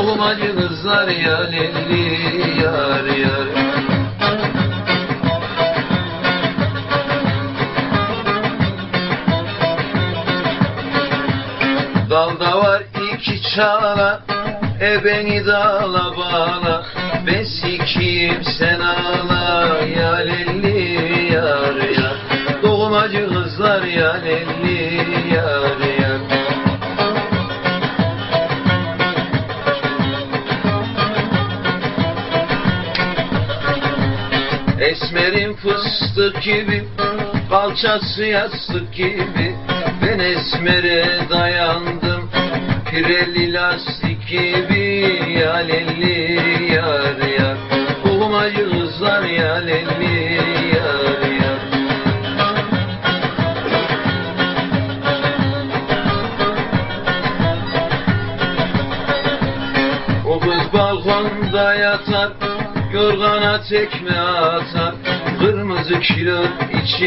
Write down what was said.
Doğum acı kızlar ya lelli yar yar. Dalda var iki çala, beni dala bağla. Ben sikiyim sen ağla ya lelli yar yar. Doğum acı kızlar ya lelli yar yar. Esmerim fıstık gibi, kalçası yastık gibi. Ben esmere dayandım, pireli lastik gibi. Ya lelli yar yar. Doğum acı kızlar ya lelli yar yar. O kız balkonda yatar, yorgana tekme atar. Kırmızı kilo içi